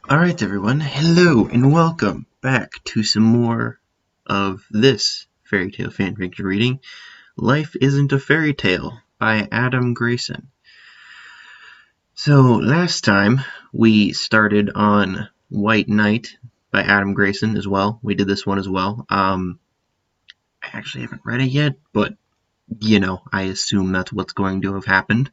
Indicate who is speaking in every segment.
Speaker 1: Alright everyone, hello and welcome back to some more of this fairy tale fanfiction reading, Life Isn't a Fairy Tale by AdamGrayson. So last time we started on White Knight by AdamGrayson as well. We did this one as well. I actually haven't read it yet, but I assume that's what's going to have happened.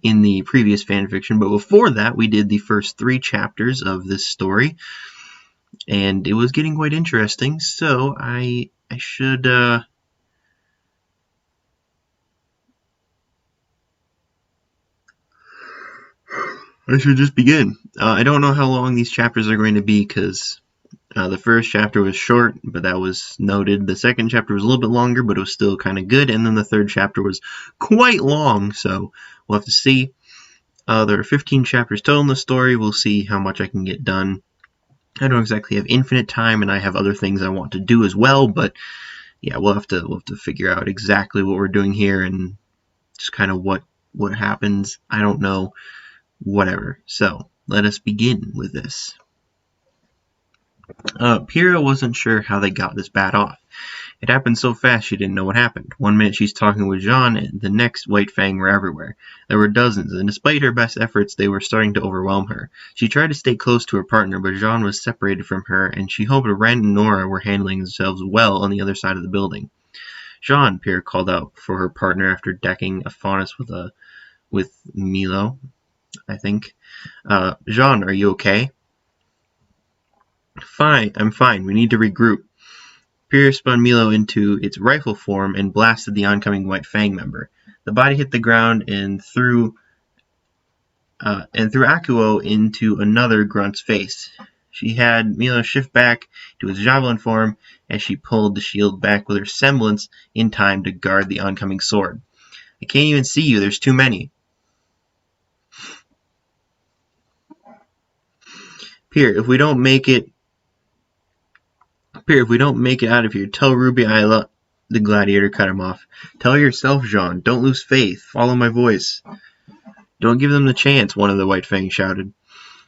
Speaker 1: In the previous fanfiction, but before that we did the first 3 chapters of this story, and it was getting quite interesting, so I should just begin. I don't know how long these chapters are going to be, because the first chapter was short, but that was noted. The second chapter was a little bit longer, but it was still kind of good, and then the third chapter was quite long, so we'll have to see. There are 15 chapters total in the story. We'll see how much I can get done. I don't exactly have infinite time, and I have other things I want to do as well, but yeah, we'll have to figure out exactly what we're doing here and just kind of what happens. I don't know. Whatever. So, let us begin with this. Pyrrha wasn't sure how they got this bat off. It happened so fast she didn't know what happened. One minute she's talking with Jean, and the next White Fang were everywhere. There were dozens, and despite her best efforts, they were starting to overwhelm her. She tried to stay close to her partner, but Jean was separated from her, and she hoped Ren and Nora were handling themselves well on the other side of the building. Jean, Pyrrha called out for her partner after decking a faunus with Milo, I think. Jean, are you okay? Fine, I'm fine. We need to regroup. Pyrrha spun Milo into its rifle form and blasted the oncoming White Fang member. The body hit the ground and threw Akuo into another grunt's face. She had Milo shift back to his javelin form as she pulled the shield back with her semblance in time to guard the oncoming sword. I can't even see you, there's too many. Pyrrha, if we don't make it out of here, tell Ruby I love... The gladiator cut him off. Tell yourself, Jean. Don't lose faith. Follow my voice. Don't give them the chance, one of the White Fangs shouted.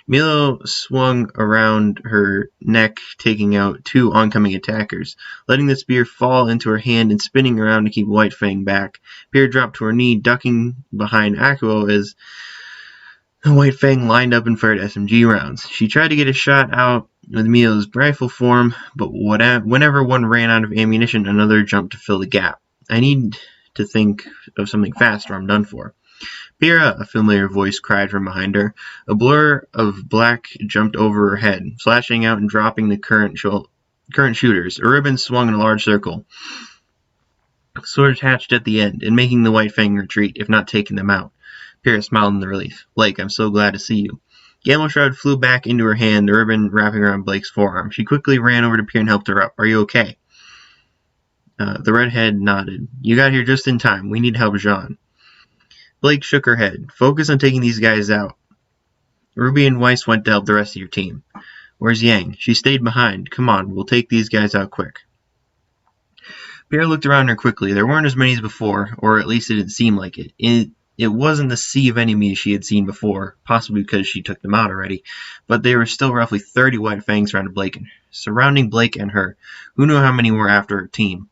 Speaker 1: Milo swung around her neck, taking out 2 oncoming attackers, letting the spear fall into her hand and spinning around to keep White Fang back. Pyrrha dropped to her knee, ducking behind Akuo as the White Fang lined up and fired SMG rounds. She tried to get a shot out with Milo's rifle form, but whenever one ran out of ammunition, another jumped to fill the gap. I need to think of something fast or I'm done for. Pyrrha, a familiar voice cried from behind her. A blur of black jumped over her head, flashing out and dropping the current shooters. A ribbon swung in a large circle, sword attached at the end, and making the White Fang retreat, if not taking them out. Pyrrha smiled in relief. Blake, I'm so glad to see you. Gamma Shroud flew back into her hand, the ribbon wrapping around Blake's forearm. She quickly ran over to Pyrrha and helped her up. Are you okay? The redhead nodded. You got here just in time. We need help, Jean. Blake shook her head. Focus on taking these guys out. Ruby and Weiss went to help the rest of your team. Where's Yang? She stayed behind. Come on, we'll take these guys out quick. Pyrrha looked around her quickly. There weren't as many as before, or at least it didn't seem like it. It wasn't the sea of enemies she had seen before, possibly because she took them out already, but there were still roughly 30 White Fangs surrounding Blake and her. Who knew how many were after her team?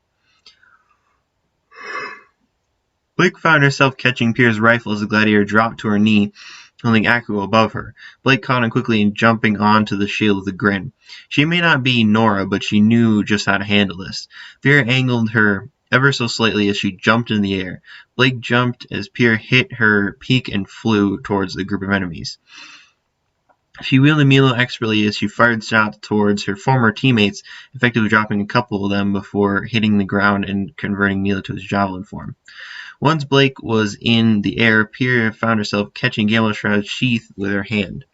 Speaker 1: Blake found herself catching Pyrrha's rifle as the gladiator dropped to her knee, holding Akuo above her. Blake caught him quickly and jumping onto the shield with a grin. She may not be Nora, but she knew just how to handle this. Pyrrha angled her ever so slightly as she jumped in the air. Blake jumped as Pyrrha hit her peak and flew towards the group of enemies. She wielded Milo expertly as she fired shots towards her former teammates, effectively dropping a couple of them before hitting the ground and converting Milo to his javelin form. Once Blake was in the air, Pyrrha found herself catching Gamma Shroud's sheath with her hand.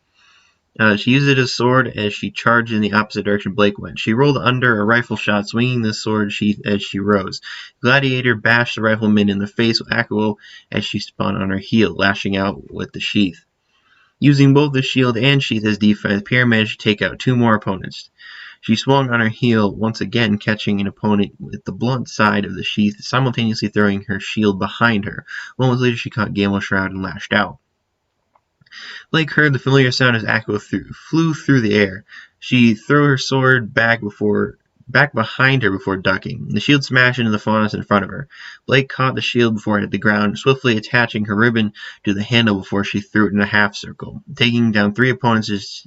Speaker 1: She used it as a sword as she charged in the opposite direction Blake went. She rolled under a rifle shot, swinging the sword sheath as she rose. Gladiator bashed the rifleman in the face with Akuo as she spun on her heel, lashing out with the sheath. Using both the shield and sheath as defense, Pyrrha managed to take out 2 more opponents. She swung on her heel, once again catching an opponent with the blunt side of the sheath, simultaneously throwing her shield behind her. Moments later, she caught Gamma Shroud and lashed out. Blake heard the familiar sound as Aqua flew through the air. She threw her sword back behind her before ducking. The shield smashed into the faunus in front of her. Blake caught the shield before it hit the ground, swiftly attaching her ribbon to the handle before she threw it in a half circle. Taking down 3 opponents as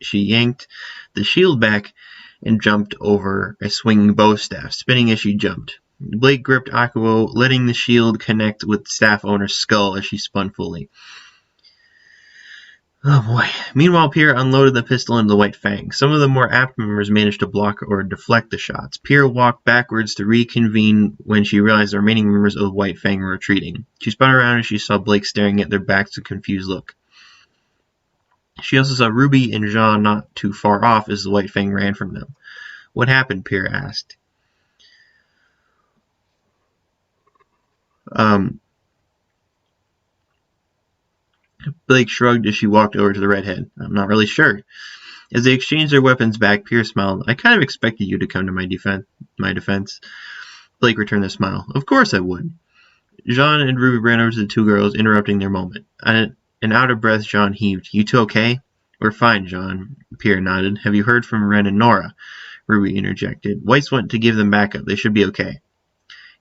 Speaker 1: she yanked the shield back and jumped over a swinging bow staff, spinning as she jumped. Blake gripped Akuo, letting the shield connect with the staff owner's skull as she spun fully. Oh boy. Meanwhile, Pierre unloaded the pistol into the White Fang. Some of the more apt members managed to block or deflect the shots. Pierre walked backwards to reconvene when she realized the remaining members of the White Fang were retreating. She spun around and she saw Blake staring at their backs with a confused look. She also saw RWBY and Jean not too far off as the White Fang ran from them. What happened? Pierre asked. Blake shrugged as she walked over to the redhead. I'm not really sure. As they exchanged their weapons back, Pierre smiled. I kind of expected you to come to my defense. Blake returned the smile. Of course I would. Jean and RWBY ran over to the 2 girls, interrupting their moment. And out of breath, Jean heaved. You 2 okay? We're fine, Jean. Pierre nodded. Have you heard from Ren and Nora? RWBY interjected. Weiss went to give them backup. They should be okay.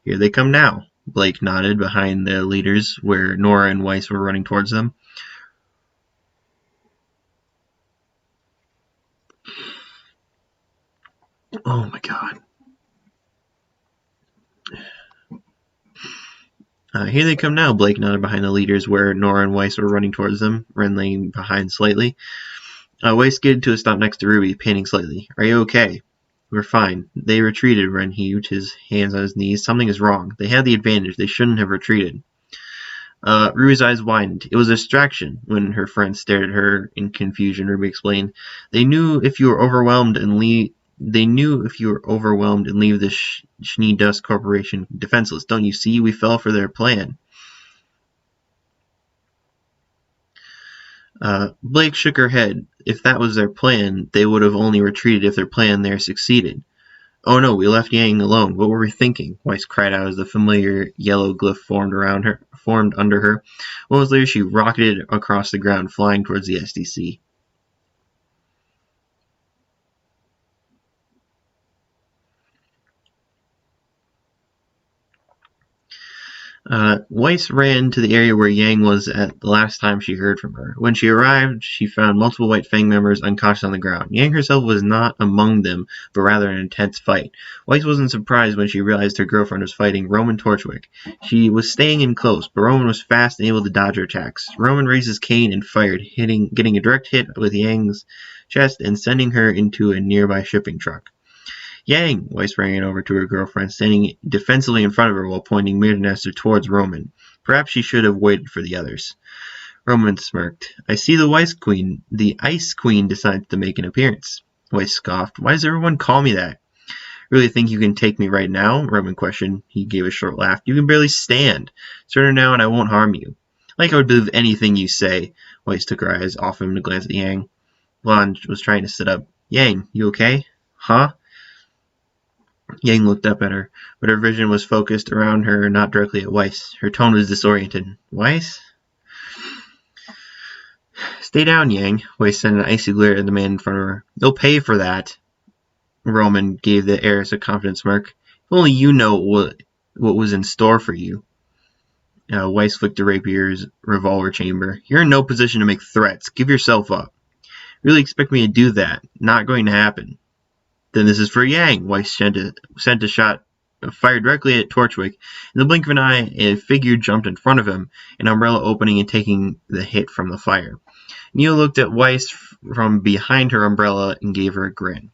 Speaker 1: Here they come now. Blake nodded behind the leaders, where Nora and Weiss were running towards them. Oh my god. Here they come now, Blake nodded behind the leaders, where Nora and Weiss were running towards them, Ren laying behind slightly. Weiss skidded to a stop next to RWBY, panting slightly. Are you okay? We're fine. They retreated, Ren heaved, his hands on his knees. Something is wrong. They had the advantage. They shouldn't have retreated. RWBY's eyes widened. It was a distraction. When her friend stared at her in confusion, RWBY explained. They knew if you were overwhelmed and leave the Schnee Dust Corporation defenseless. Don't you see? We fell for their plan. Blake shook her head. If that was their plan, they would have only retreated if their plan there succeeded. Oh no, we left Yang alone. What were we thinking? Weiss cried out as the familiar yellow glyph formed under her. Moments later, she rocketed across the ground, flying towards the SDC. Weiss ran to the area where Yang was at the last time she heard from her. When she arrived, she found multiple White Fang members unconscious on the ground. Yang herself was not among them, but rather an intense fight. Weiss wasn't surprised when she realized her girlfriend was fighting Roman Torchwick. She was staying in close, but Roman was fast and able to dodge her attacks. Roman raised his cane and fired, getting a direct hit with Yang's chest and sending her into a nearby shipping truck. Yang! Weiss ran over to her girlfriend, standing defensively in front of her while pointing Mirdanester towards Roman. Perhaps she should have waited for the others. Roman smirked. I see the Ice Queen decides to make an appearance. Weiss scoffed. Why does everyone call me that? Really think you can take me right now? Roman questioned. He gave a short laugh. You can barely stand. Surrender now and I won't harm you. Like I would believe anything you say. Weiss took her eyes off him to glance at Yang. Blonde was trying to sit up. Yang, you okay? Huh? Yang looked up at her, but her vision was focused around her, not directly at Weiss. Her tone was disoriented. Weiss? Stay down, Yang. Weiss sent an icy glare at the man in front of her. They'll pay for that. Roman gave the heiress a confident smirk. If only you know what was in store for you. Weiss flicked the rapier's revolver chamber. You're in no position to make threats. Give yourself up. Really expect me to do that? Not going to happen. Then this is for Yang. Weiss sent a shot fired directly at Torchwick. In the blink of an eye, a figure jumped in front of him, an umbrella opening and taking the hit from the fire. Neil looked at Weiss from behind her umbrella and gave her a grin.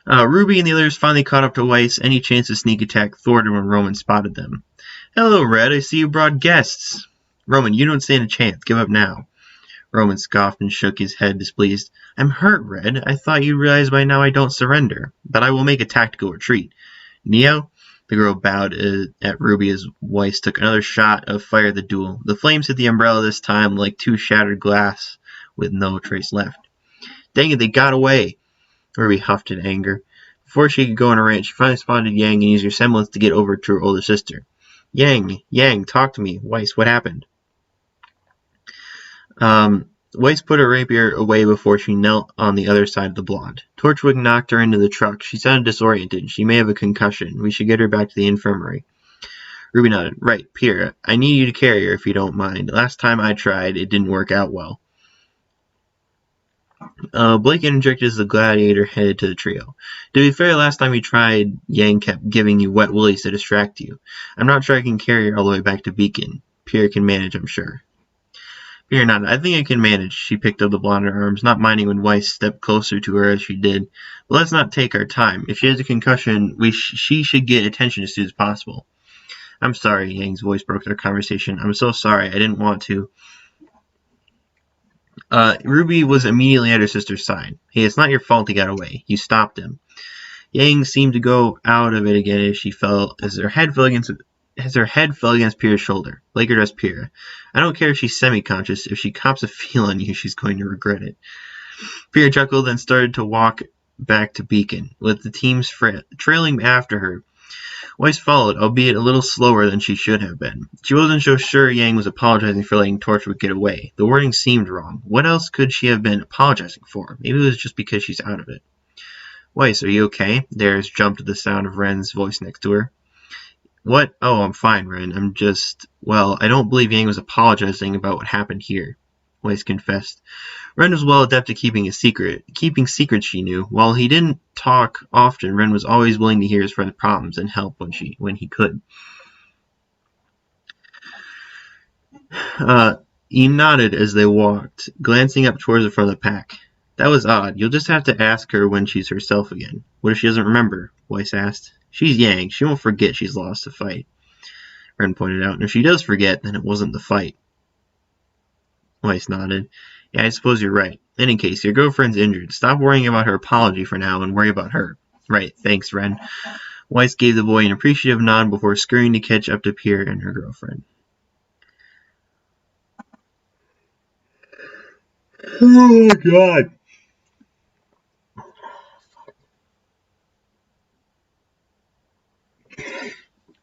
Speaker 1: RWBY and the others finally caught up to Weiss. Any chance to sneak attack thwarted when Roman spotted them. Hello, Red. I see you brought guests. Roman, you don't stand a chance. Give up now. Roman scoffed and shook his head displeased. I'm hurt, Red. I thought you'd realize by now I don't surrender. But I will make a tactical retreat. Neo? The girl bowed at RWBY as Weiss took another shot of fire at the duel. The flames hit the umbrella this time like 2 shattered glass with no trace left. Dang it, they got away! RWBY huffed in anger. Before she could go on a rant, she finally spotted Yang and used her semblance to get over to her older sister. Yang, talk to me. Weiss, what happened? Weiss put her rapier away before she knelt on the other side of the blonde. Torchwick knocked her into the truck. She sounded disoriented. She may have a concussion. We should get her back to the infirmary. Ruby nodded. Right, Pierre. I need you to carry her if you don't mind. Last time I tried, it didn't work out well. Blake interjected as the gladiator headed to the trio. To be fair, last time you tried, Yang kept giving you wet willies to distract you. I'm not sure I can carry her all the way back to Beacon. Pierre can manage, I'm sure. Pierre nodded. I think I can manage. She picked up the blonde in her arms, not minding when Weiss stepped closer to her as she did. But let's not take our time. If she has a concussion, she should get attention as soon as possible. I'm sorry, Yang's voice broke their conversation. I'm so sorry. I didn't want to. Ruby was immediately at her sister's side. Hey, it's not your fault he got away. You stopped him. Yang seemed to go out of it again as her head fell against Pierre's shoulder. Blake addressed Pierre. I don't care if she's semi-conscious. If she cops a feel on you, she's going to regret it. Pierre chuckled and started to walk back to Beacon, with the teams trailing after her. Weiss followed, albeit a little slower than she should have been. She wasn't so sure Yang was apologizing for letting Torchwick get away. The wording seemed wrong. What else could she have been apologizing for? Maybe it was just because she's out of it. Weiss, are you okay? Darius jumped at the sound of Ren's voice next to her. What? Oh, I'm fine, Ren. I don't believe Yang was apologizing about what happened here, Weiss confessed. Ren was well adept at keeping secrets, she knew. While he didn't talk often, Ren was always willing to hear his friend's problems and help when he could. He nodded as they walked, glancing up towards the front of the pack. That was odd. You'll just have to ask her when she's herself again. What if she doesn't remember? Weiss asked. She's Yang. She won't forget she's lost a fight, Ren pointed out. And if she does forget, then it wasn't the fight. Weiss nodded. Yeah, I suppose you're right. In any case, your girlfriend's injured. Stop worrying about her apology for now and worry about her. Right, thanks, Ren. Weiss gave the boy an appreciative nod before scurrying to catch up to Pierre and her girlfriend. Oh, God.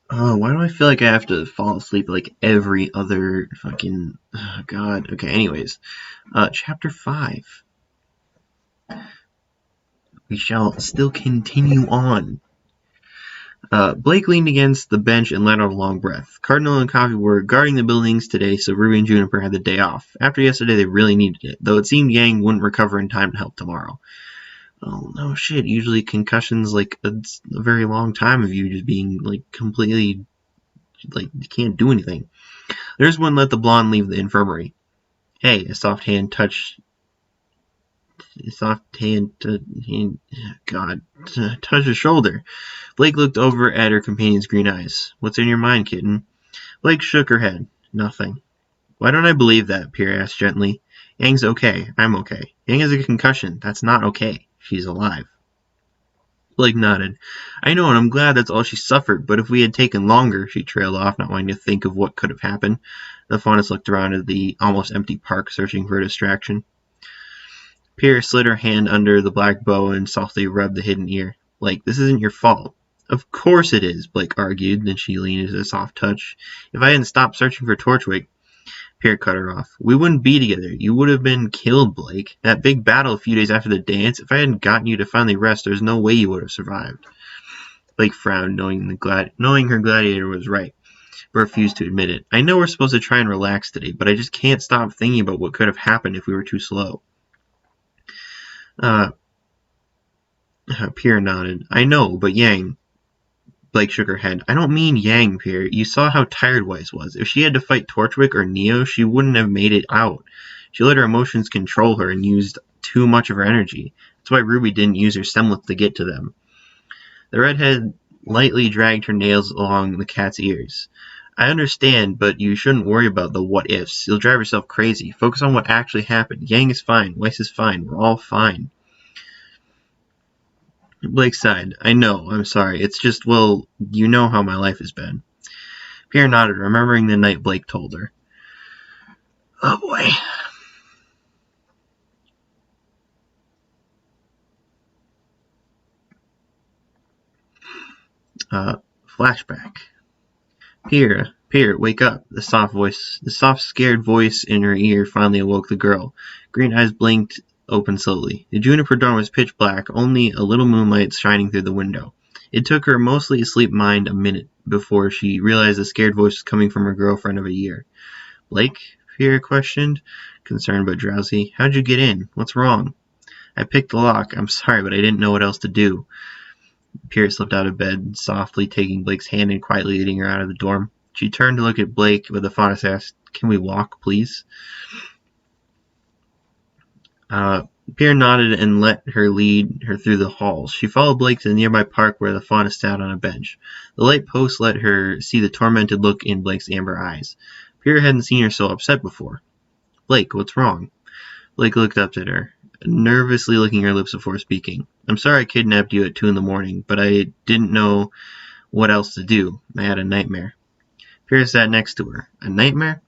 Speaker 1: Oh, why do I feel like I have to fall asleep like every other fucking... Oh, God. Okay, anyways. Chapter 5. We shall still continue on. Blake leaned against the bench and let out a long breath. Cardinal and Coffee were guarding the buildings today, so Ruby and Juniper had the day off. After yesterday, they really needed it, though it seemed Yang wouldn't recover in time to help tomorrow. Oh, no shit. Usually concussion's like a very long time of you just being like completely, like, you can't do anything. There's one let the blonde leave the infirmary. Hey, a soft hand touched his shoulder. Blake looked over at her companion's green eyes. What's in your mind, kitten? Blake shook her head. Nothing. Why don't I believe that? Pierre asked gently. Yang's okay. I'm okay. Yang has a concussion. That's not okay. She's alive. Blake nodded. I know, and I'm glad that's all she suffered, but if we had taken longer, she trailed off, not wanting to think of what could have happened. The faunus looked around at the almost empty park, searching for a distraction. Pierre slid her hand under the black bow and softly rubbed the hidden ear. Blake, this isn't your fault. Of course it is, Blake argued. Then she leaned into a soft touch. If I hadn't stopped searching for Torchwick... Pierre cut her off. We wouldn't be together. You would have been killed, Blake. That big battle a few days after the dance, if I hadn't gotten you to finally rest, there's no way you would have survived. Blake frowned, knowing her gladiator was right, but refused to admit it. I know we're supposed to try and relax today, but I just can't stop thinking about what could have happened if we were too slow. Pierre nodded. I know, but Yang... Blake shook her head. I don't mean Yang, Pierre. You saw how tired Weiss was. If she had to fight Torchwick or Neo, she wouldn't have made it out. She let her emotions control her and used too much of her energy. That's why Ruby didn't use her semblance to get to them. The redhead lightly dragged her nails along the cat's ears. I understand, but you shouldn't worry about the what-ifs. You'll drive yourself crazy. Focus on what actually happened. Yang is fine. Weiss is fine. We're all fine. Blake sighed. I know, I'm sorry. It's just, well, you know how my life has been. Pierre nodded, remembering the night Blake told her. Oh boy. Flashback. Pierre, Pierre, wake up! The soft, scared voice in her ear finally awoke the girl. Green eyes blinked open slowly. The juniper dorm was pitch black, only a little moonlight shining through the window. It took her mostly asleep mind a minute before she realized the scared voice was coming from her girlfriend of a year. Blake? Pierre questioned, concerned but drowsy. How'd you get in? What's wrong? I picked the lock. I'm sorry, but I didn't know what else to do. Pierre slipped out of bed, softly taking Blake's hand and quietly leading her out of the dorm. She turned to look at Blake, but the fondest asked, Can we walk, please? Pierre nodded and let her lead her through the halls. She followed Blake to the nearby park where the fauna sat on a bench. The light post let her see the tormented look in Blake's amber eyes. Pierre hadn't seen her so upset before. Blake, what's wrong? Blake looked up at her, nervously licking her lips before speaking. I'm sorry I kidnapped you at 2 a.m, but I didn't know what else to do. I had a nightmare. Pierre sat next to her. A nightmare?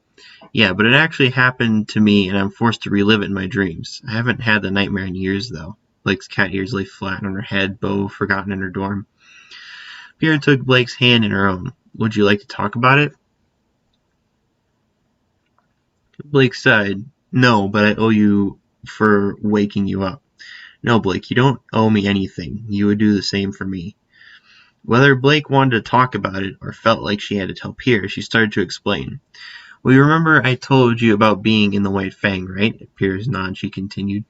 Speaker 1: Yeah, but it actually happened to me and I'm forced to relive it in my dreams. I haven't had the nightmare in years, though. Blake's cat ears lay flat on her head, bow forgotten in her dorm. Pierre took Blake's hand in her own. Would you like to talk about it? Blake sighed. No, but I owe you for waking you up. No, Blake, you don't owe me anything. You would do the same for me. Whether Blake wanted to talk about it or felt like she had to tell Pierre, she started to explain. Well, you remember I told you about being in the White Fang, right? At Pierre's nod, she continued.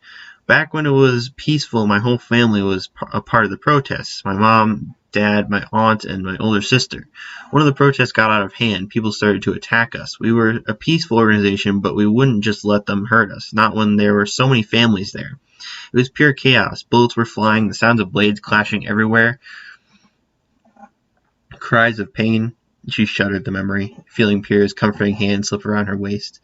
Speaker 1: Back when it was peaceful, my whole family was a part of the protests. My mom, dad, my aunt, and my older sister. One of the protests got out of hand. People started to attack us. We were a peaceful organization, but we wouldn't just let them hurt us. Not when there were so many families there. It was pure chaos. Bullets were flying, the sounds of blades clashing everywhere. Cries of pain. She shuddered at the memory, feeling Pierre's comforting hand slip around her waist.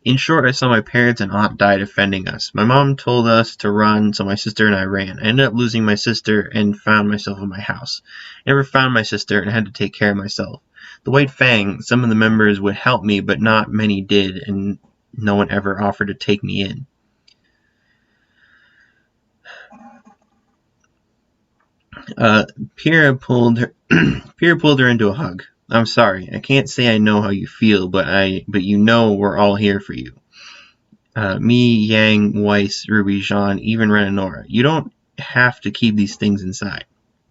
Speaker 1: In short, I saw my parents and aunt die defending us. My mom told us to run, so my sister and I ran. I ended up losing my sister and found myself in my house. I never found my sister and had to take care of myself. The White Fang, some of the members would help me, but not many did, and no one ever offered to take me in. Pierre pulled her into a hug. I'm sorry. I can't say I know how you feel, but you know we're all here for you. Me, Yang, Weiss, Ruby, Jean, even Ren and Nora. You don't have to keep these things inside.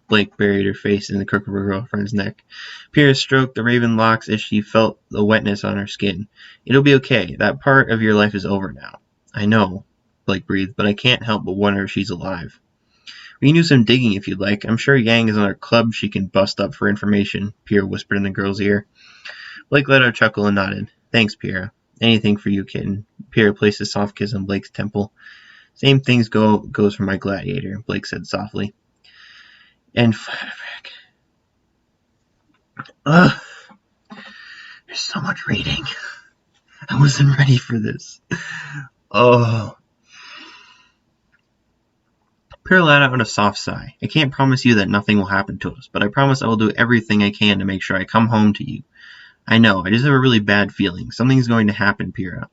Speaker 1: Blake buried her face in the crook of her girlfriend's neck. Pierre stroked the raven locks as she felt the wetness on her skin. It'll be okay. That part of your life is over now. I know, Blake breathed, but I can't help but wonder if she's alive. We can do some digging if you'd like. I'm sure Yang is on her club she can bust up for information, Pierre whispered in the girl's ear. Blake let out a chuckle and nodded. Thanks, Pierre. Anything for you, kitten. Pierre placed a soft kiss on Blake's temple. Same things goes for my gladiator, Blake said softly. And ugh. There's so much reading. I wasn't ready for this. Oh. Pierre let out a soft sigh. I can't promise you that nothing will happen to us, but I promise I will do everything I can to make sure I come home to you. I know, I just have a really bad feeling. Something's going to happen, Pierre.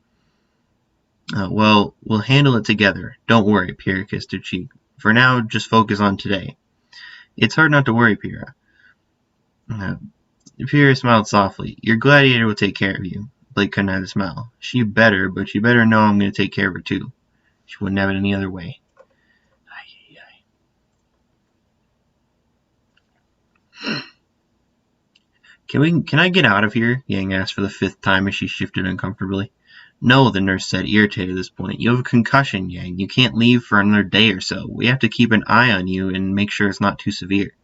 Speaker 1: Well, we'll handle it together. Don't worry, Pierre kissed her cheek. For now, just focus on today. It's hard not to worry, Pierre. Pierre smiled softly. Your gladiator will take care of you. Blake couldn't hide the smile. She better, but she better know I'm going to take care of her too. She wouldn't have it any other way. Can I get out of here? Yang asked for the 5th time as she shifted uncomfortably. No, the nurse said, irritated at this point. You have a concussion, Yang. You can't leave for another day or so. We have to keep an eye on you and make sure it's not too severe.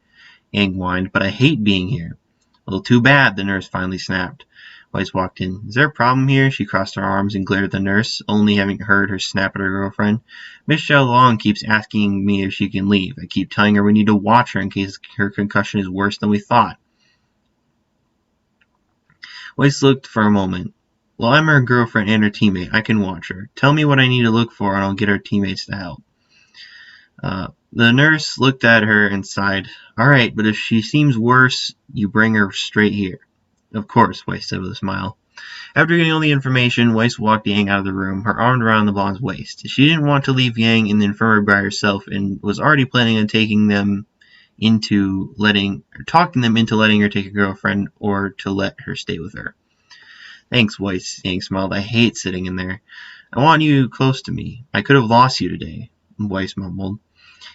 Speaker 1: Yang whined, but I hate being here. Well, too bad, the nurse finally snapped. Weiss walked in. Is there a problem here? She crossed her arms and glared at the nurse, only having heard her snap at her girlfriend. Miss Xiaolong keeps asking me if she can leave. I keep telling her we need to watch her in case her concussion is worse than we thought. Weiss looked for a moment. Well, I'm her girlfriend and her teammate. I can watch her. Tell me what I need to look for and I'll get our teammates to help. The nurse looked at her and sighed. All right, but if she seems worse, you bring her straight here. Of course, Weiss said with a smile. After getting all the information, Weiss walked Yang out of the room, her arm around the blonde's waist. She didn't want to leave Yang in the infirmary by herself and was already planning on talking them into letting her take a girlfriend or to let her stay with her. Thanks, Weiss. Yang smiled. I hate sitting in there. I want you close to me. I could have lost you today, Weiss mumbled.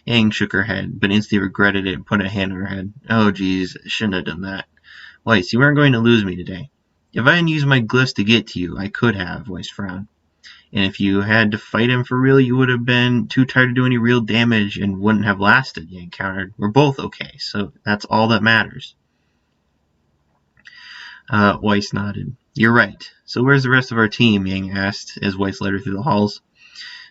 Speaker 1: Yang shook her head, but instantly regretted it and put a hand on her head. Oh, geez, I shouldn't have done that. Weiss, you weren't going to lose me today. If I hadn't used my glyphs to get to you, I could have, Weiss frowned. And if you had to fight him for real, you would have been too tired to do any real damage and wouldn't have lasted, Yang countered. We're both okay, so that's all that matters. Weiss nodded. You're right. So where's the rest of our team? Yang asked as Weiss led her through the halls.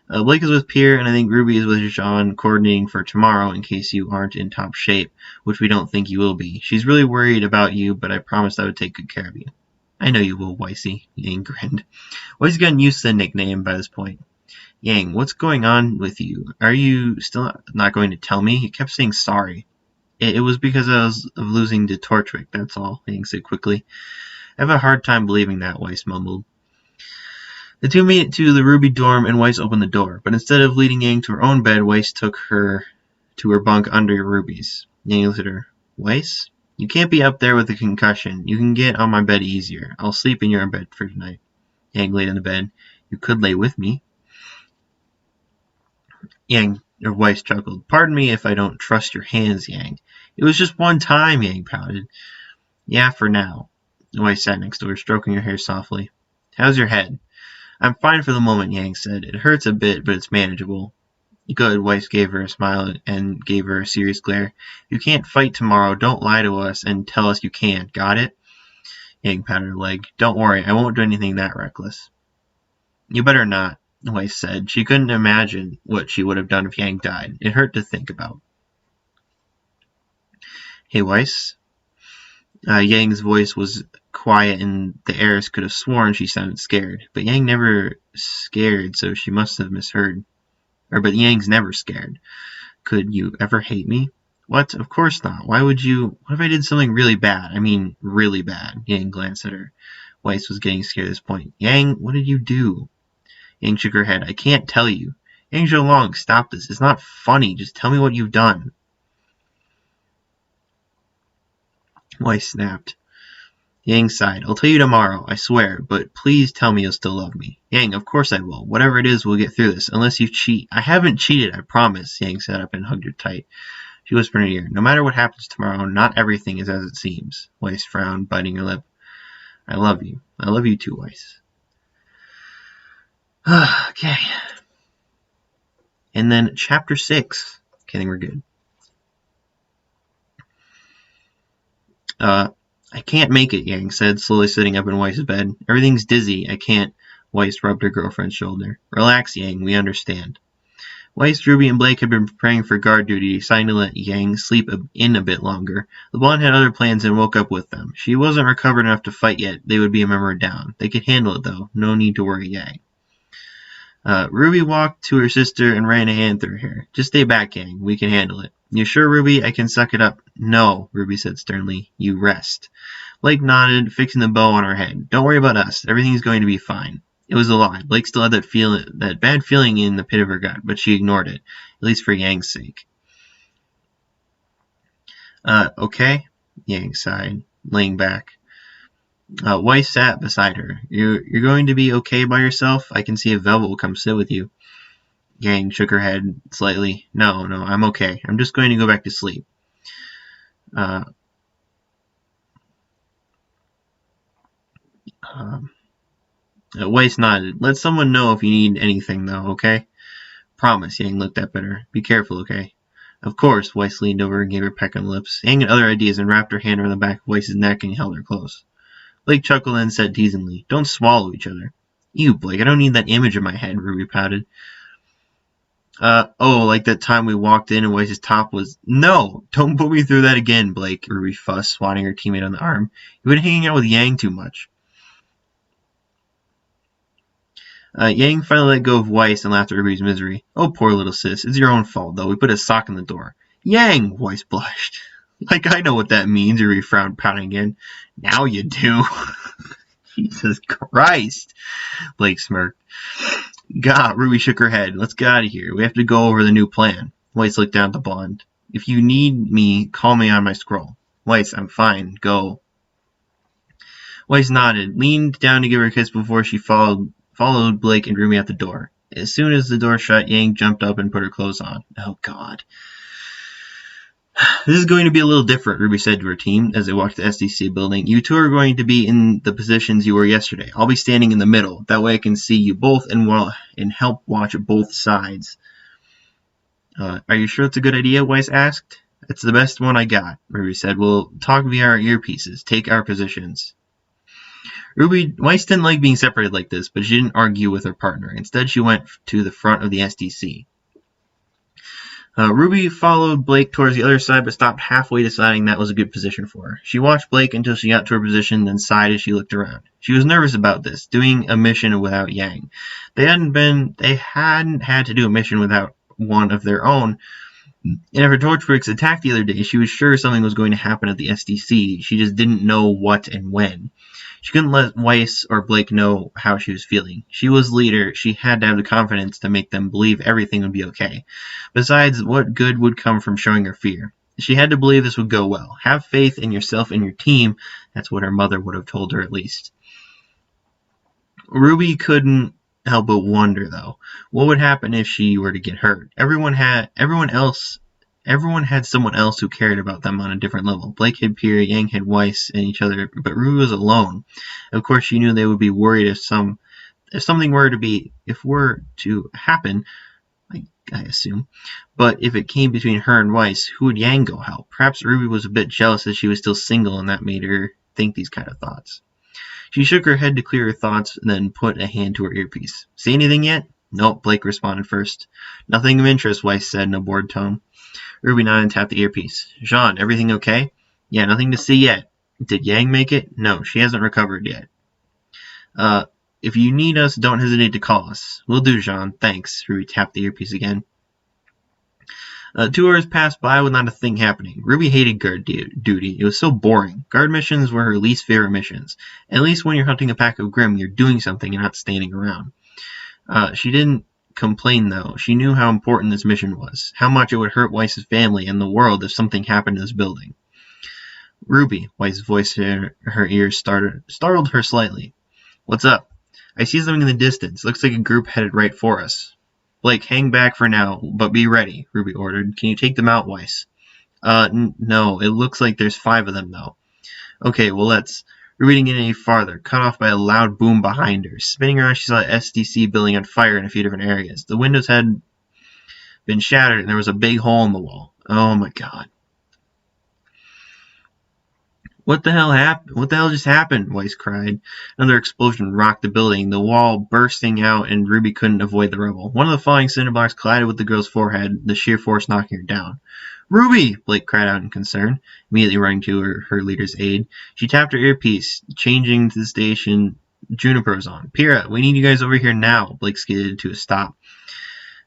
Speaker 1: Blake is with Pierre, and I think Ruby is with Jean, coordinating for tomorrow in case you aren't in top shape, which we don't think you will be. She's really worried about you, but I promised I would take good care of you. I know you will, Weissy, Yang grinned. Weiss had gotten used to the nickname by this point. Yang, what's going on with you? Are you still not going to tell me? You kept saying sorry. It was because of losing to Torchwick, that's all, Yang said quickly. I have a hard time believing that, Weiss mumbled. The two made it to the RWBY dorm, and Weiss opened the door, but instead of leading Yang to her own bed, Weiss took her to her bunk under Ruby's. Yang looked at her. Weiss? You can't be up there with a concussion. You can get on my bed easier. I'll sleep in your bed for tonight. Yang laid on the bed. You could lay with me. Weiss chuckled. Pardon me if I don't trust your hands, Yang. It was just one time, Yang pouted. Yeah, for now. Weiss sat next to her, stroking her hair softly. How's your head? I'm fine for the moment, Yang said. It hurts a bit, but it's manageable. Good, Weiss gave her a smile and gave her a serious glare. You can't fight tomorrow. Don't lie to us and tell us you can't. Got it? Yang patted her leg. Don't worry, I won't do anything that reckless. You better not, Weiss said. She couldn't imagine what she would have done if Yang died. It hurt to think about. Hey, Weiss? Yang's voice was quiet, and the heiress could have sworn she sounded scared. But Yang never scared, so she must have misheard. But Yang's never scared. Could you ever hate me? What? Of course not. Why would you? What if I did something really bad? I mean, really bad. Yang glanced at her. Weiss was getting scared at this point. Yang, what did you do? Yang shook her head. I can't tell you. Yang Zhou, stop this. It's not funny. Just tell me what you've done. Weiss snapped. Yang sighed. I'll tell you tomorrow, I swear, but please tell me you'll still love me. Yang, of course I will. Whatever it is, we'll get through this, unless you cheat. I haven't cheated, I promise. Yang sat up and hugged her tight. She whispered in her ear, no matter what happens tomorrow, not everything is as it seems. Weiss frowned, biting her lip. I love you. I love you too, Weiss. Okay. And then chapter 6. Okay, I think we're good. I can't make it, Yang said, slowly sitting up in Weiss's bed. Everything's dizzy. I can't. Weiss rubbed her girlfriend's shoulder. Relax, Yang. We understand. Weiss, Ruby, and Blake had been preparing for guard duty, deciding to let Yang sleep in a bit longer. The blonde had other plans and woke up with them. She wasn't recovered enough to fight yet. They would be a member down. They could handle it, though. No need to worry, Yang. Ruby walked to her sister and ran a hand through her hair. Just stay back, Yang. We can handle it. You sure, Ruby? I can suck it up. No, Ruby said sternly. You rest. Blake nodded, fixing the bow on her head. Don't worry about us. Everything's going to be fine. It was a lie. Blake still had that bad feeling in the pit of her gut, but she ignored it, at least for Yang's sake. Okay? Yang sighed, laying back. Weiss sat beside her. You're going to be okay by yourself? I can see if Velvet will come sit with you. Yang shook her head slightly. No, I'm okay. I'm just going to go back to sleep. Weiss nodded. Let someone know if you need anything, though, okay? Promise, Yang looked up at her. Be careful, okay? Of course, Weiss leaned over and gave her a peck on the lips. Yang had other ideas and wrapped her hand around the back of Weiss's neck and held her close. Blake chuckled and said teasingly, Don't swallow each other. You, Blake, I don't need that image in my head, Ruby pouted. Like that time we walked in and Weiss's top was... No! Don't put me through that again, Blake, Ruby fussed, swatting her teammate on the arm. You've been hanging out with Yang too much. Yang finally let go of Weiss and laughed at Ruby's misery. Oh, poor little sis. It's your own fault, though. We put a sock in the door. Yang! Weiss blushed. Like, I know what that means, Ruby frowned, pouting again. Now you do. Jesus Christ. Blake smirked. God, Ruby shook her head. Let's get out of here. We have to go over the new plan. Weiss looked down at the blonde. If you need me, call me on my scroll. Weiss, I'm fine. Go. Weiss nodded, leaned down to give her a kiss before she followed Blake and Ruby out the door. As soon as the door shut, Yang jumped up and put her clothes on. Oh, God. This is going to be a little different, Ruby said to her team as they walked to the SDC building. You two are going to be in the positions you were yesterday. I'll be standing in the middle. That way I can see you both and help watch both sides. Are you sure it's a good idea? Weiss asked. It's the best one I got, Ruby said. We'll talk via our earpieces. Take our positions. Weiss didn't like being separated like this, but she didn't argue with her partner. Instead, she went to the front of the SDC. Ruby followed Blake towards the other side, but stopped halfway, deciding that was a good position for her. She watched Blake until she got to her position, then sighed as she looked around. She was nervous about this, doing a mission without Yang. They hadn't had to do a mission without one of their own. And after Torchwick's attack the other day, she was sure something was going to happen at the SDC. She just didn't know what and when. She couldn't let Weiss or Blake know how she was feeling. She was leader. She had to have the confidence to make them believe everything would be okay. Besides, what good would come from showing her fear? She had to believe this would go well. Have faith in yourself and your team. That's what her mother would have told her, at least. Ruby couldn't help but wonder, though, what would happen if she were to get hurt? Everyone had someone else who cared about them on a different level. Blake had Pierre, Yang had Weiss and each other, but Ruby was alone. Of course, she knew they would be worried if something were to happen, I assume. But if it came between her and Weiss, who would Yang go help? Perhaps Ruby was a bit jealous that she was still single, and that made her think these kind of thoughts. She shook her head to clear her thoughts, and then put a hand to her earpiece. See anything yet? Nope, Blake responded first. Nothing of interest, Weiss said in a bored tone. Ruby nodded and tapped the earpiece. Jean, everything okay? Yeah, nothing to see yet. Did Yang make it? No, she hasn't recovered yet. If you need us, don't hesitate to call us. Will do, Jean. Thanks. Ruby tapped the earpiece again. 2 hours passed by with not a thing happening. Ruby hated guard duty. It was so boring. Guard missions were her least favorite missions. At least when you're hunting a pack of Grimm, you're doing something and not standing around. She didn't complain, though. She knew how important this mission was, how much it would hurt Weiss's family and the world if something happened to this building. Ruby, Weiss's voice in her ears startled her slightly. What's up? I see something in the distance. Looks like a group headed right for us. Blake, hang back for now, but be ready, Ruby ordered. Can you take them out, Weiss? No. It looks like there's 5 of them, though. Okay, well, let's. Ruby didn't get any farther, cut off by a loud boom behind her. Spinning around, she saw the SDC building on fire in a few different areas. The windows had been shattered, and there was a big hole in the wall. Oh, my God. What the hell happened? What the hell just happened? Weiss cried. Another explosion rocked the building, the wall bursting out, and Ruby couldn't avoid the rubble. One of the falling cinder blocks collided with the girl's forehead, the sheer force knocking her down. Ruby! Blake cried out in concern, immediately running to her leader's aid. She tapped her earpiece, changing to the station Juniper was on. Pyrrha, we need you guys over here now. Blake skidded to a stop,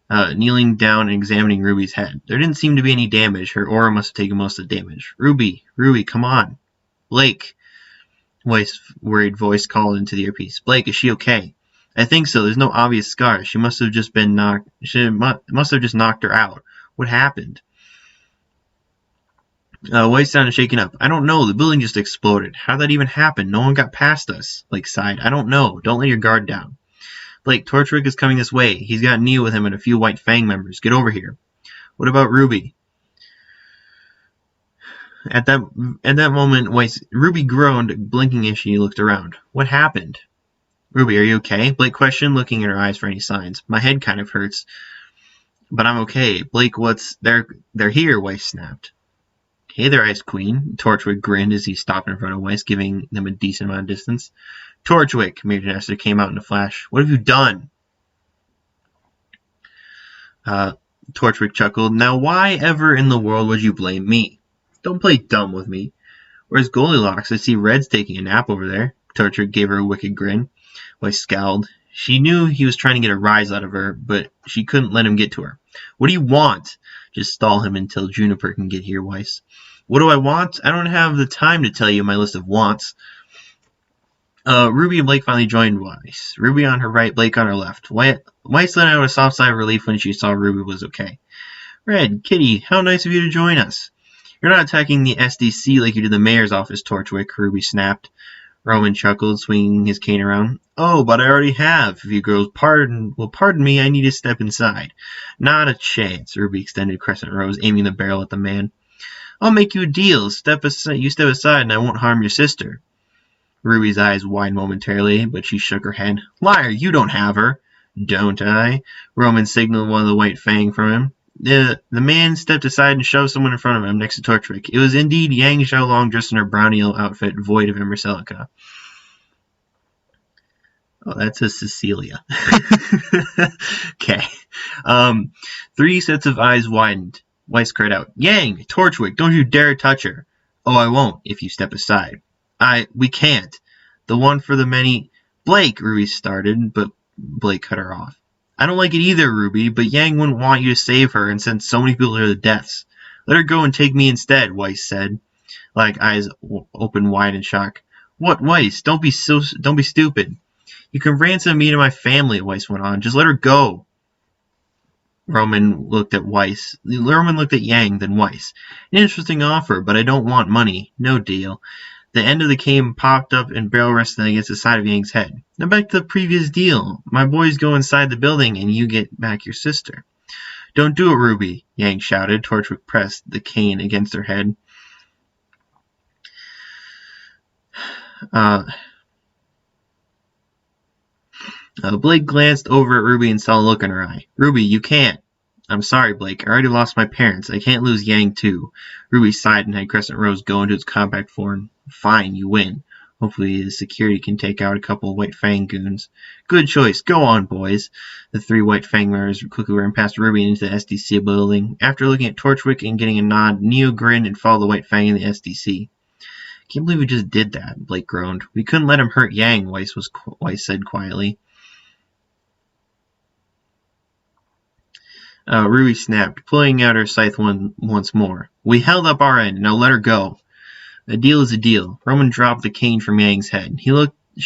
Speaker 1: kneeling down and examining Ruby's head. There didn't seem to be any damage. Her aura must have taken most of the damage. Ruby, come on. Blake, Weiss' worried voice called into the earpiece. Blake, is she okay? I think so. There's no obvious scars. She must have just been knocked. Must have just knocked her out. What happened? Weiss sounded shaken up. I don't know. The building just exploded. How did that even happen? No one got past us. Blake sighed. I don't know. Don't let your guard down. Blake, Torchwick is coming this way. He's got Neo with him and a few White Fang members. Get over here. What about Ruby? At that moment, Ruby groaned, blinking as she looked around. What happened? Ruby, are you okay? Blake questioned, looking in her eyes for any signs. My head kind of hurts, but I'm okay. Blake, they're here, Weiss snapped. Hey there, Ice Queen. Torchwick grinned as he stopped in front of Weiss, giving them a decent amount of distance. Torchwick, Major Nestor came out in a flash. What have you done? Torchwick chuckled. Now why ever in the world would you blame me? Don't play dumb with me. Where's Goldilocks? I see Red's taking a nap over there. Torchwick gave her a wicked grin. Weiss scowled. She knew he was trying to get a rise out of her, but she couldn't let him get to her. What do you want? Just stall him until Juniper can get here, Weiss. What do I want? I don't have the time to tell you my list of wants. Ruby and Blake finally joined Weiss. Ruby on her right, Blake on her left. Weiss let out a soft sigh of relief when she saw Ruby was okay. Red, Kitty, how nice of you to join us. You're not attacking the SDC like you did the mayor's office, Torchwick, Ruby snapped. Roman chuckled, swinging his cane around. Oh, but I already have. If you girls pardon me, I need to step inside. Not a chance, Ruby extended Crescent Rose, aiming the barrel at the man. I'll make you a deal. You step aside and I won't harm your sister. Ruby's eyes widened momentarily, but she shook her head. Liar, you don't have her. Don't I? Roman signaled one of the white fang from him. The man stepped aside and shoved someone in front of him next to Torchwick. It was indeed Yang Xiaolong dressed in her brown eel outfit, void of Emberselica. Oh, that says Cecilia. Okay. 3 sets of eyes widened. Weiss cried out, Yang, Torchwick, don't you dare touch her. Oh, I won't, if you step aside. We can't. The one for the many... Blake, Ruby started, but Blake cut her off. I don't like it either, Ruby, but Yang wouldn't want you to save her and send so many people to their deaths. Let her go and take me instead, Weiss said, like eyes open wide in shock. What, Weiss? Don't be stupid. You can ransom me to my family, Weiss went on. Just let her go. Roman looked at Yang, then Weiss. An interesting offer, but I don't want money. No deal. The end of the cane popped up and barrel rested against the side of Yang's head. Now back to the previous deal. My boys go inside the building and you get back your sister. Don't do it, Ruby, Yang shouted. Torchwick pressed the cane against her head. Blake glanced over at Ruby and saw a look in her eye. Ruby, you can't. I'm sorry, Blake. I already lost my parents. I can't lose Yang, too. Ruby sighed and had Crescent Rose go into its compact form. Fine, you win. Hopefully the security can take out a couple of White Fang goons. Good choice. Go on, boys. The 3 White Fang members quickly ran past Ruby into the SDC building. After looking at Torchwick and getting a nod, Neo grinned and followed the White Fang in the SDC. Can't believe we just did that, Blake groaned. We couldn't let him hurt Yang, Weiss said quietly. Ruby snapped, pulling out her scythe once more. We held up our end. Now let her go. A deal is a deal. Roman dropped the cane from Yang's head. She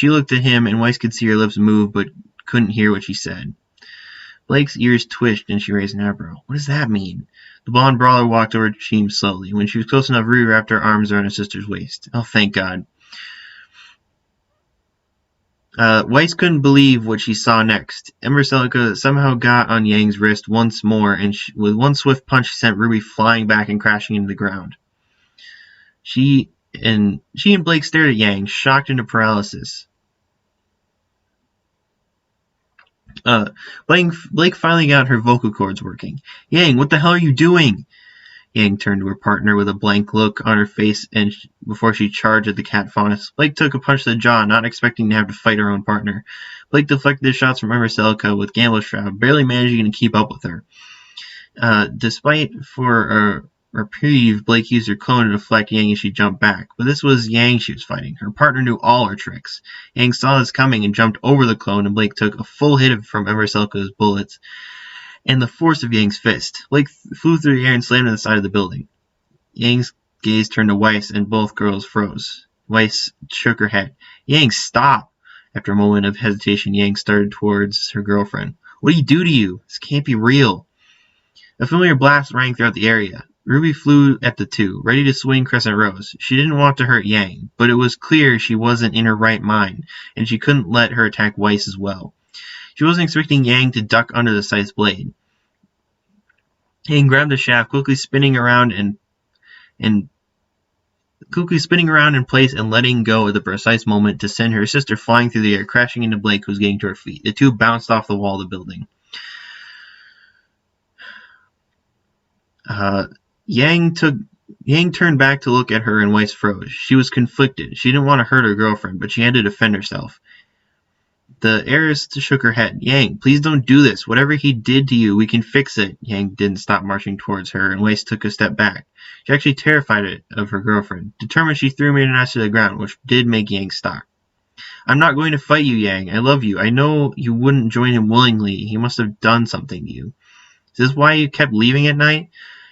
Speaker 1: looked at him, and Weiss could see her lips move, but couldn't hear what she said. Blake's ears twitched, and she raised an eyebrow. What does that mean? The blonde brawler walked over to Sheem slowly. When she was close enough, Ruby wrapped her arms around her sister's waist. Oh, thank God. Weiss couldn't believe what she saw next. Emberselica somehow got on Yang's wrist once more, and with one swift punch, she sent Ruby flying back and crashing into the ground. She and Blake stared at Yang, shocked into paralysis. Blake finally got her vocal cords working. Yang, what the hell are you doing? Yang turned to her partner with a blank look on her face before she charged at the cat faunus. Blake took a punch to the jaw, not expecting to have to fight her own partner. Blake deflected the shots from Emberselica with Gambler's Shroud, barely managing to keep up with her. Despite for a reprieve, Blake used her clone to deflect Yang as she jumped back. But this was Yang she was fighting. Her partner knew all her tricks. Yang saw this coming and jumped over the clone, and Blake took a full hit from Emberselica's bullets and the force of Yang's fist. Blake flew through the air and slammed into the side of the building. Yang's gaze turned to Weiss, and both girls froze. Weiss shook her head. Yang, stop! After a moment of hesitation, Yang started towards her girlfriend. What did he do to you? This can't be real. A familiar blast rang throughout the area. Ruby flew at the 2, ready to swing Crescent Rose. She didn't want to hurt Yang, but it was clear she wasn't in her right mind, and she couldn't let her attack Weiss as well. She wasn't expecting Yang to duck under the scythe's blade. Yang grabbed the shaft, quickly spinning around in place and letting go at the precise moment to send her sister flying through the air, crashing into Blake, who was getting to her feet. The 2 bounced off the wall of the building. Yang turned back to look at her, and Weiss froze. She was conflicted. She didn't want to hurt her girlfriend, but she had to defend herself. The heiress shook her head. Yang, please don't do this. Whatever he did to you, we can fix it. Yang didn't stop marching towards her, and Weiss took a step back. She actually terrified of her girlfriend. Determined, she threw an ass to the ground, which did make Yang stop. I'm not going to fight you, Yang. I love you. I know you wouldn't join him willingly. He must have done something to you. Is this why you kept leaving at night?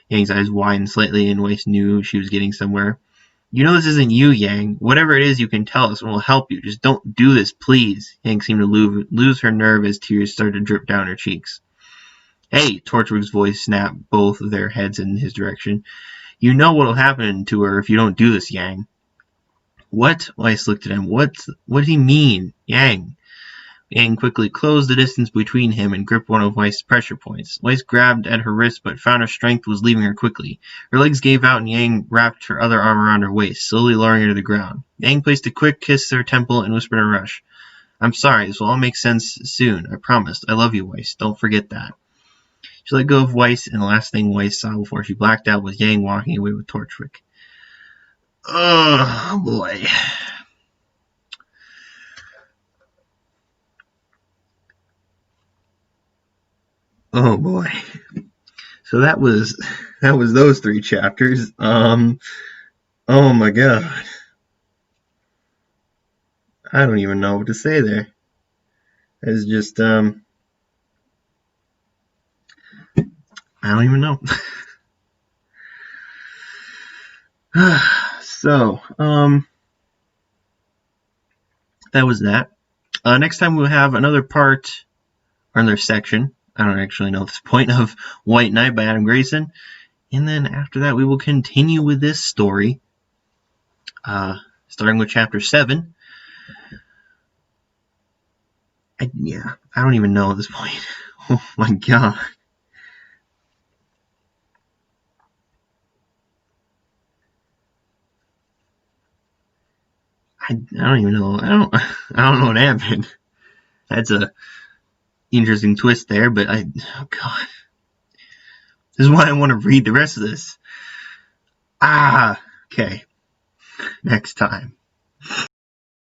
Speaker 1: Yang's eyes widened slightly, and Weiss knew she was getting somewhere. You know this isn't you, Yang. Whatever it is, you can tell us and we'll help you. Just don't do this, please. Yang seemed to lose her nerve as tears started to drip down her cheeks. Hey, Torchwick's voice snapped both of their heads in his direction. You know what'll happen to her if you don't do this, Yang. What? Weiss looked at him. What does he mean? Yang. Yang quickly closed the distance between him and gripped one of Weiss's pressure points. Weiss grabbed at her wrist, but found her strength was leaving her quickly. Her legs gave out and Yang wrapped her other arm around her waist, slowly lowering her to the ground. Yang placed a quick kiss to her temple and whispered in a rush, I'm sorry, this will all make sense soon, I promised. I love you, Weiss. Don't forget that. She let go of Weiss, and the last thing Weiss saw before she blacked out was Yang walking away with Torchwick. Oh, boy. Oh, boy. So that was those 3 chapters. Oh, my God. I don't even know what to say there. It's just, I don't even know. So, that was that. Next time we'll have another part, or another section, I don't actually know at this point, of White Knight by AdamGrayson. And then after that, we will continue with this story, starting with chapter 7. I don't even know at this point. Oh my God. I don't even know. I don't know what happened. That's a interesting twist there, but oh God. This is why I want to read the rest of this. Okay. Next time.